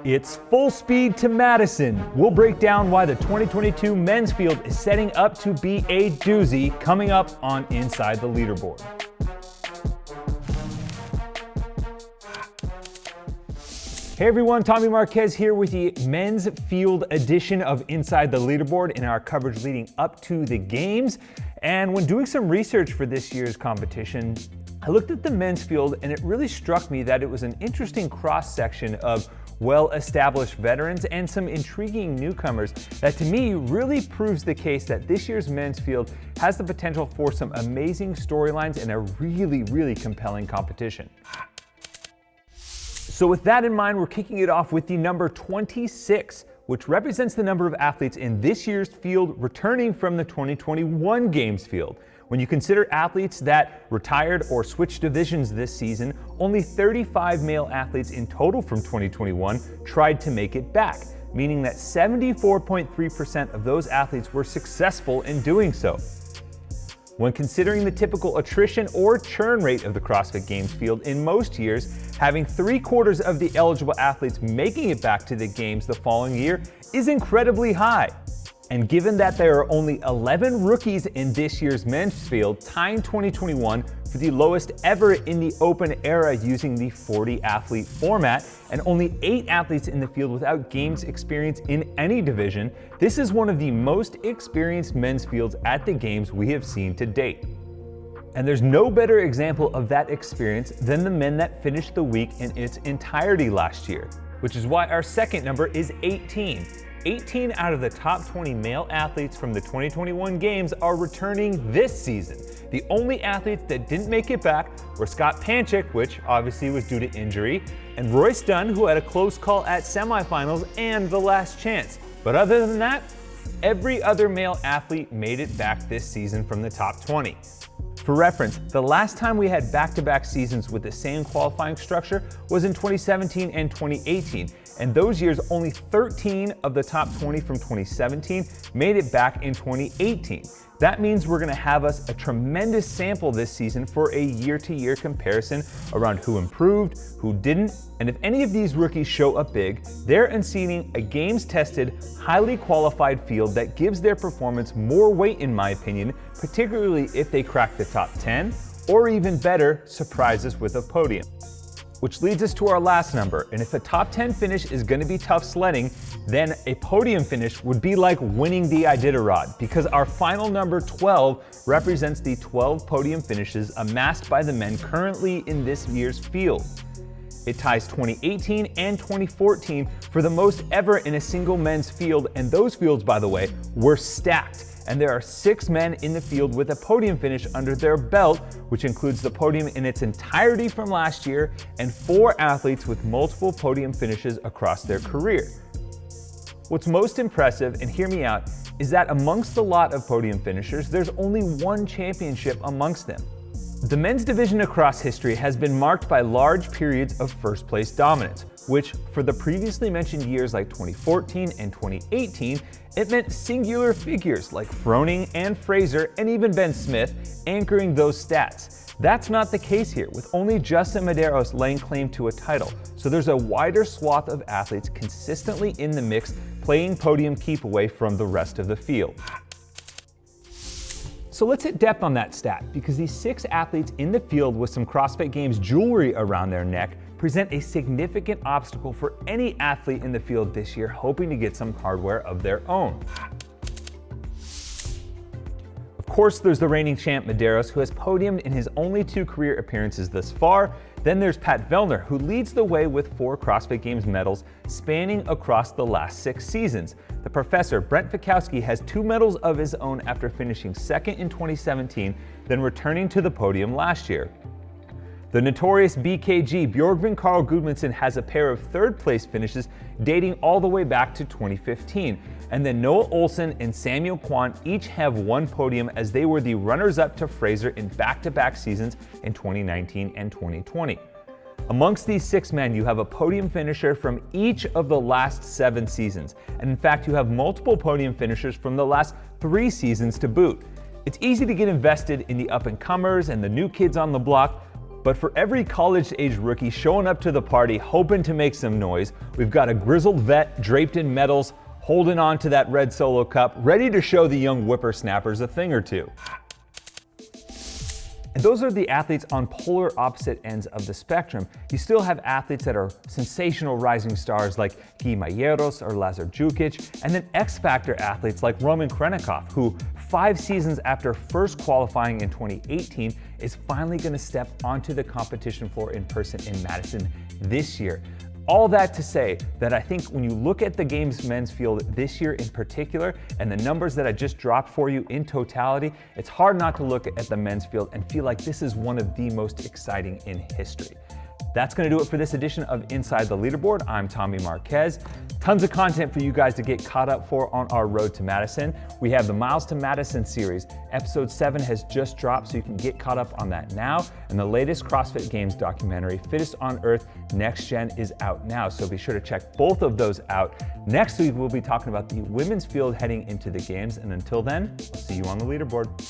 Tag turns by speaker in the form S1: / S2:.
S1: It's full speed to Madison. We'll break down why the 2022 men's field is setting up to be a doozy coming up on Inside the Leaderboard. Hey everyone, Tommy Marquez here with the men's field edition of Inside the Leaderboard in our coverage leading up to the games. And when doing some research for this year's competition, I looked at the men's field and it really struck me that it was an interesting cross-section of well-established veterans and some intriguing newcomers that to me really proves the case that this year's men's field has the potential for some amazing storylines and a really compelling competition. So with that in mind, we're kicking it off with the number 26, which represents the number of athletes in this year's field returning from the 2021 Games field. When you consider athletes that retired or switched divisions this season, only 35 male athletes in total from 2021 tried to make it back, meaning that 74.3% of those athletes were successful in doing so. When considering the typical attrition or churn rate of the CrossFit Games field in most years, having 3/4 of the eligible athletes making it back to the Games the following year is incredibly high. And given that there are only 11 rookies in this year's men's field, tying 2021 for the lowest ever in the open era using the 40 athlete format, and only 8 athletes in the field without Games experience in any division, this is one of the most experienced men's fields at the Games we have seen to date. And there's no better example of that experience than the men that finished the week in its entirety last year, which is why our second number is 18. 18 out of the top 20 male athletes from the 2021 Games are returning this season. The only athletes that didn't make it back were Scott Panchik, which obviously was due to injury, and Royce Dunn, who had a close call at semifinals and the last chance. But other than that, every other male athlete made it back this season from the top 20. For reference, the last time we had back-to-back seasons with the same qualifying structure was in 2017 and 2018, and those years only 13 of the top 20 from 2017 made it back in 2018. That means we're gonna have us a tremendous sample this season for a year-to-year comparison around who improved, who didn't, and if any of these rookies show up big, they're unseating a Games-tested, highly qualified field that gives their performance more weight in my opinion, particularly if they crack the top 10, or even better, surprise us with a podium. Which leads us to our last number, and if a top 10 finish is going to be tough sledding, then a podium finish would be like winning the Iditarod, because our final number 12 represents the 12 podium finishes amassed by the men currently in this year's field. It ties 2018 and 2014 for the most ever in a single men's field, and those fields, by the way, were stacked. And there are 6 men in the field with a podium finish under their belt, which includes the podium in its entirety from last year, and 4 athletes with multiple podium finishes across their career. What's most impressive, and hear me out, is that amongst the lot of podium finishers, there's only 1 championship amongst them. The men's division across history has been marked by large periods of first place dominance, which for the previously mentioned years like 2014 and 2018, it meant singular figures like Froning and Fraser and even Ben Smith anchoring those stats. That's not the case here, with only Justin Medeiros laying claim to a title. So there's a wider swath of athletes consistently in the mix playing podium keep away from the rest of the field. So let's hit depth on that stat, because these 6 athletes in the field with some CrossFit Games jewelry around their neck present a significant obstacle for any athlete in the field this year hoping to get some hardware of their own. Of course, there's the reigning champ Medeiros, who has podiumed in his only 2 career appearances thus far. Then there's Pat Vellner, who leads the way with 4 CrossFit Games medals spanning across the last 6 seasons. The professor, Brent Fikowski, has 2 medals of his own after finishing 2nd in 2017, then returning to the podium last year. The notorious BKG, Björgvin Carl Gudmundsson, has a pair of 3rd place finishes dating all the way back to 2015. And then Noah Olsen and Samuel Kwan each have 1 podium, as they were the runners-up to Fraser in back-to-back seasons in 2019 and 2020. Amongst these 6 men, you have a podium finisher from each of the last 7 seasons. And in fact, you have multiple podium finishers from the last 3 seasons to boot. It's easy to get invested in the up-and-comers and the new kids on the block, But for every college-age rookie showing up to the party hoping to make some noise, we've got a grizzled vet draped in medals, holding on to that red Solo cup, ready to show the young whippersnappers a thing or two. And those are the athletes on polar opposite ends of the spectrum. You still have athletes that are sensational rising stars like Guy Mayeros or Lazar Djukic, and then X-Factor athletes like Roman Khrennikov, who 5 seasons after first qualifying in 2018 is finally going to step onto the competition floor in person in Madison this year. All that to say that I think when you look at the Games men's field this year in particular, and the numbers that I just dropped for you in totality, it's hard not to look at the men's field and feel like this is one of the most exciting in history. That's going to do it for this edition of Inside the Leaderboard. I'm Tommy Marquez. Tons of content for you guys to get caught up for on our road to Madison. We have the Miles to Madison series. Episode 7 has just dropped, so you can get caught up on that now. And the latest CrossFit Games documentary, Fittest on Earth Next Gen, is out now. So be sure to check both of those out. Next week, we'll be talking about the women's field heading into the Games. And until then, I'll see you on the leaderboard.